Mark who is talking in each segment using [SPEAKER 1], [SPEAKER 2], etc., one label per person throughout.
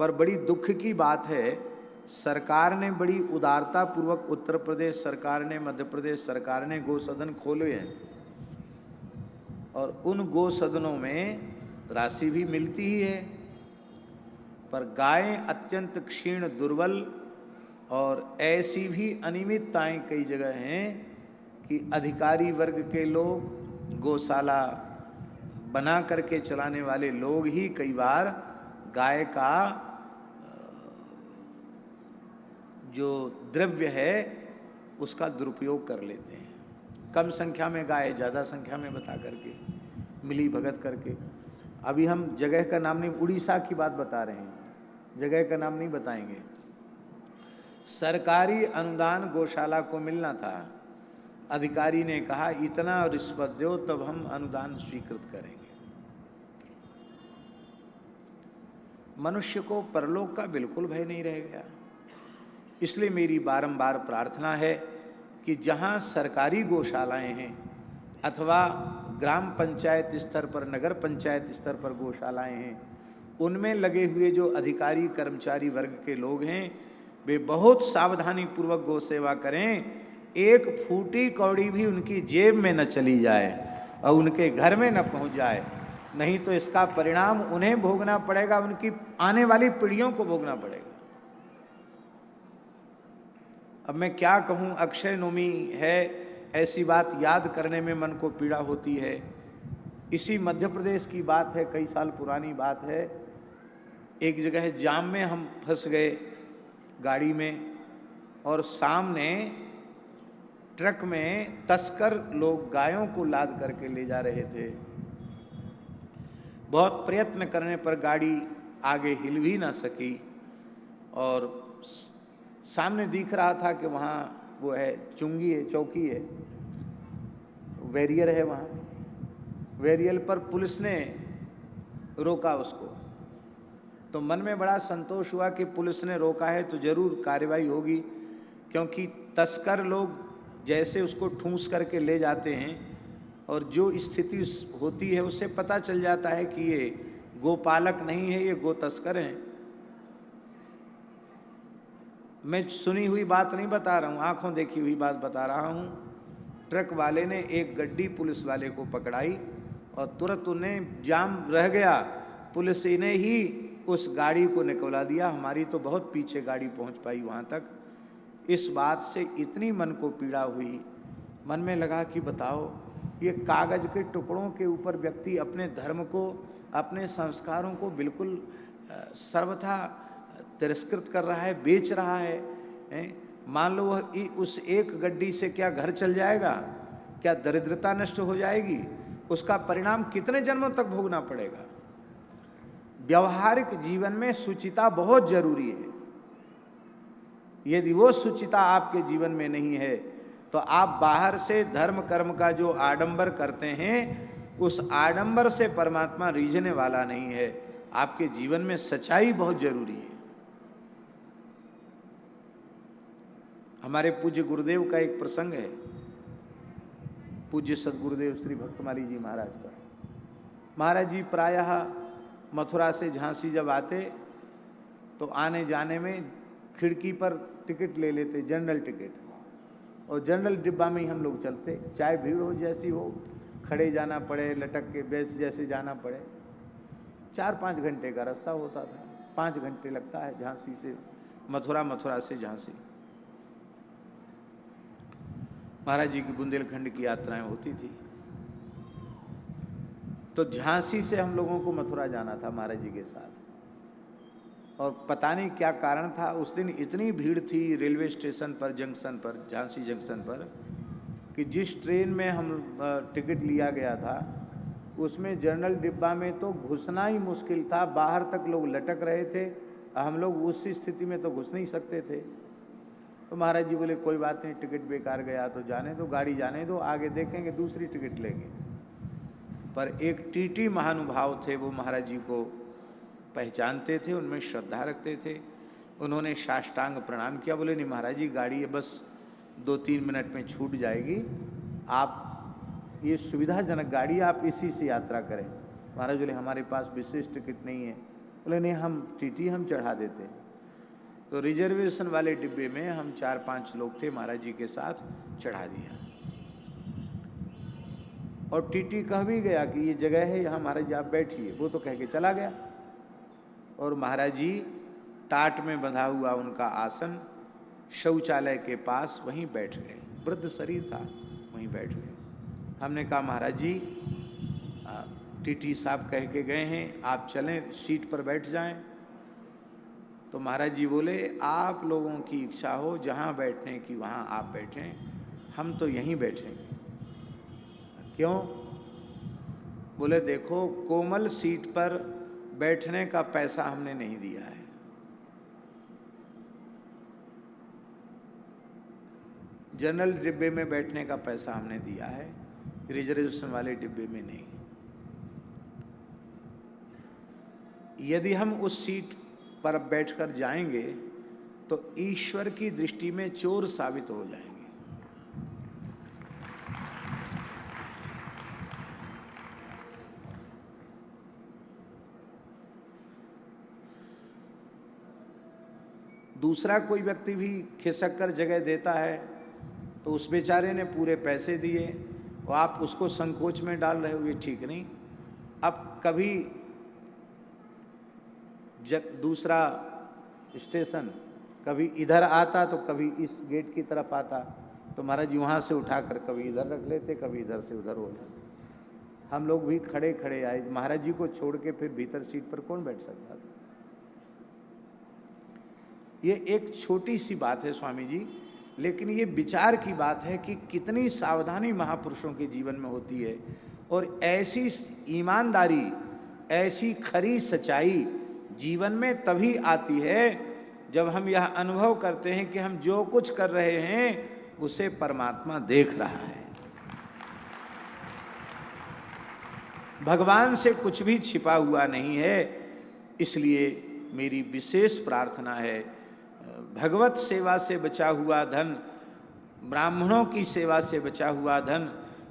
[SPEAKER 1] पर बड़ी दुख की बात है, सरकार ने बड़ी उदारता पूर्वक, उत्तर प्रदेश सरकार ने, मध्य प्रदेश सरकार ने गौसदन खोले हैं और उन गौसदनों में राशि भी मिलती ही है, पर गायें अत्यंत क्षीण दुर्बल और ऐसी भी अनियमितताएं कई जगह हैं कि अधिकारी वर्ग के लोग, गौशाला बना करके चलाने वाले लोग ही कई बार गाय का जो द्रव्य है उसका दुरुपयोग कर लेते हैं। कम संख्या में गाय, ज़्यादा संख्या में बता करके, मिली भगत करके। अभी हम जगह का नाम नहीं, उड़ीसा की बात बता रहे हैं, जगह का नाम नहीं बताएंगे। सरकारी अनुदान गौशाला को मिलना था, अधिकारी ने कहा इतना रिश्वत दो तब हम अनुदान स्वीकृत करेंगे। मनुष्य को परलोक का बिल्कुल भय नहीं रह गया। इसलिए मेरी बारंबार प्रार्थना है कि जहां सरकारी गौशालाएं हैं अथवा ग्राम पंचायत स्तर पर, नगर पंचायत स्तर पर गौशालाएं हैं, उनमें लगे हुए जो अधिकारी कर्मचारी वर्ग के लोग हैं वे बहुत सावधानी पूर्वक गौ सेवा करें। एक फूटी कौड़ी भी उनकी जेब में न चली जाए और उनके घर में न पहुंच जाए, नहीं तो इसका परिणाम उन्हें भोगना पड़ेगा, उनकी आने वाली पीढ़ियों को भोगना पड़ेगा। अब मैं क्या कहूं, अक्षय नवमी है, ऐसी बात याद करने में मन को पीड़ा होती है। इसी मध्य प्रदेश की बात है, कई साल पुरानी बात है। एक जगह जाम में हम फंस गए गाड़ी में और सामने ट्रक में तस्कर लोग गायों को लाद करके ले जा रहे थे। बहुत प्रयत्न करने पर गाड़ी आगे हिल भी ना सकी और सामने दिख रहा था कि वहाँ वो है, चुंगी है, चौकी है, बैरियर है वहाँ। बैरियर पर पुलिस ने रोका उसको, तो मन में बड़ा संतोष हुआ कि पुलिस ने रोका है तो जरूर कार्रवाई होगी, क्योंकि तस्कर लोग जैसे उसको ठूंस करके ले जाते हैं और जो स्थिति होती है उससे पता चल जाता है कि ये गोपालक नहीं है, ये गो तस्कर हैं। मैं सुनी हुई बात नहीं बता रहा हूँ, आंखों देखी हुई बात बता रहा हूँ। ट्रक वाले ने एक गड्डी पुलिस वाले को पकड़ाई और तुरंत उन्हें जाम रह गया, पुलिस ने ही उस गाड़ी को निकलवा दिया। हमारी तो बहुत पीछे गाड़ी पहुंच पाई वहां तक। इस बात से इतनी मन को पीड़ा हुई, मन में लगा कि बताओ, ये कागज के टुकड़ों के ऊपर व्यक्ति अपने धर्म को, अपने संस्कारों को बिल्कुल सर्वथा तिरस्कृत कर रहा है, बेच रहा है। मान लो वह उस एक गड्डी से क्या घर चल जाएगा, क्या दरिद्रता नष्ट हो जाएगी, उसका परिणाम कितने जन्मों तक भोगना पड़ेगा। व्यवहारिक जीवन में शुचिता बहुत जरूरी है। यदि वो शुचिता आपके जीवन में नहीं है तो आप बाहर से धर्म कर्म का जो आडंबर करते हैं, उस आडंबर से परमात्मा रीझने वाला नहीं है। आपके जीवन में सच्चाई बहुत जरूरी है। हमारे पूज्य गुरुदेव का एक प्रसंग है, पूज्य सदगुरुदेव श्री भक्तमाली जी महाराज का। महाराज जी प्रायः मथुरा से झांसी जब आते तो आने जाने में खिड़की पर टिकट ले लेते, जनरल टिकट, और जनरल डिब्बा में ही हम लोग चलते, चाहे भीड़ हो जैसी हो, खड़े जाना पड़े, लटक के बेस जैसे जाना पड़े। 4-5 घंटे का रास्ता होता था, 5 घंटे लगता है झांसी से मथुरा, मथुरा से झांसी। महाराज जी की बुंदेलखंड की यात्राएं होती थी, तो झांसी से हम लोगों को मथुरा जाना था महाराज जी के साथ। और पता नहीं क्या कारण था, उस दिन इतनी भीड़ थी रेलवे स्टेशन पर, जंक्शन पर, झांसी जंक्शन पर, कि जिस ट्रेन में हम टिकट लिया गया था उसमें जनरल डिब्बा में तो घुसना ही मुश्किल था, बाहर तक लोग लटक रहे थे। हम लोग उस स्थिति में तो घुस नहीं सकते थे। तो महाराज जी बोले कोई बात नहीं, टिकट बेकार गया तो जाने दो, गाड़ी जाने दो, आगे देखेंगे, दूसरी टिकट लेंगे। पर एक टीटी महानुभाव थे, वो महाराज जी को पहचानते थे, उनमें श्रद्धा रखते थे। उन्होंने साष्टांग प्रणाम किया, बोले नहीं महाराज जी, गाड़ी है बस 2-3 मिनट में छूट जाएगी, आप ये सुविधाजनक गाड़ी, आप इसी से यात्रा करें। महाराज बोले हमारे पास विशेष टिकट नहीं है, बोले नहीं, हम टीटी हम चढ़ा देते हैं। तो रिजर्वेशन वाले डिब्बे में हम 4-5 लोग थे, महाराज जी के साथ चढ़ा दिया। और टीटी कह भी गया कि ये जगह है, यहाँ महाराज जी आप बैठिए, वो तो कह के चला गया। और महाराज जी टाट में बंधा हुआ उनका आसन शौचालय के पास वहीं बैठ गए। वृद्ध शरीर था, वहीं बैठ गए। हमने कहा महाराज जी टीटी साहब कह के गए हैं, आप चलें सीट पर बैठ जाएं। तो महाराज जी बोले आप लोगों की इच्छा हो जहाँ बैठने की वहाँ आप बैठें, हम तो यहीं बैठेंगे। क्यों? बोले देखो, कोमल सीट पर बैठने का पैसा हमने नहीं दिया है, जनरल डिब्बे में बैठने का पैसा हमने दिया है, रिजर्वेशन वाले डिब्बे में नहीं। यदि हम उस सीट पर बैठकर जाएंगे तो ईश्वर की दृष्टि में चोर साबित हो जाएंगे। दूसरा कोई व्यक्ति भी खिसक कर जगह देता है तो उस बेचारे ने पूरे पैसे दिए और आप उसको संकोच में डाल रहे हो, ये ठीक नहीं। अब कभी दूसरा स्टेशन कभी इधर आता तो कभी इस गेट की तरफ आता, तो महाराज जी वहाँ से उठाकर कभी इधर रख लेते, कभी इधर से उधर हो जाते। हम लोग भी खड़े खड़े आए, महाराज जी को छोड़ के फिर भीतर सीट पर कौन बैठ सकता था। ये एक छोटी सी बात है स्वामी जी, लेकिन ये विचार की बात है कि कितनी सावधानी महापुरुषों के जीवन में होती है। और ऐसी ईमानदारी, ऐसी खरी सच्चाई जीवन में तभी आती है जब हम यह अनुभव करते हैं कि हम जो कुछ कर रहे हैं उसे परमात्मा देख रहा है। भगवान से कुछ भी छिपा हुआ नहीं है। इसलिए मेरी विशेष प्रार्थना है, भगवत सेवा से बचा हुआ धन, ब्राह्मणों की सेवा से बचा हुआ धन,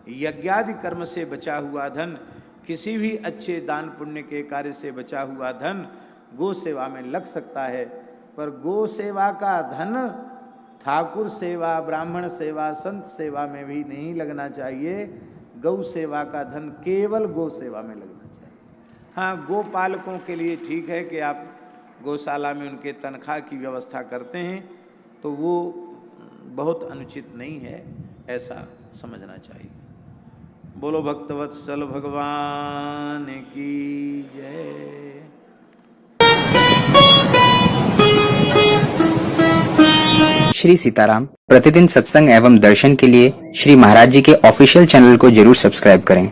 [SPEAKER 1] यज्ञादि कर्म से बचा हुआ धन, किसी भी अच्छे दान पुण्य के कार्य से बचा हुआ धन गो सेवा में लग सकता है। पर गो सेवा का धन ठाकुर सेवा, ब्राह्मण सेवा, संत सेवा में भी नहीं लगना चाहिए। गौ सेवा का धन केवल गो सेवा में लगना चाहिए। हाँ, गो पालकों के लिए ठीक है कि आप गौशाला में उनके तनख्वाह की व्यवस्था करते हैं, तो वो बहुत अनुचित नहीं है, ऐसा समझना चाहिए। बोलो भक्तवत्सल भगवान की जय।
[SPEAKER 2] श्री सीताराम प्रतिदिन सत्संग एवं दर्शन के लिए श्री महाराज जी के ऑफिशियल चैनल को जरूर सब्सक्राइब करें।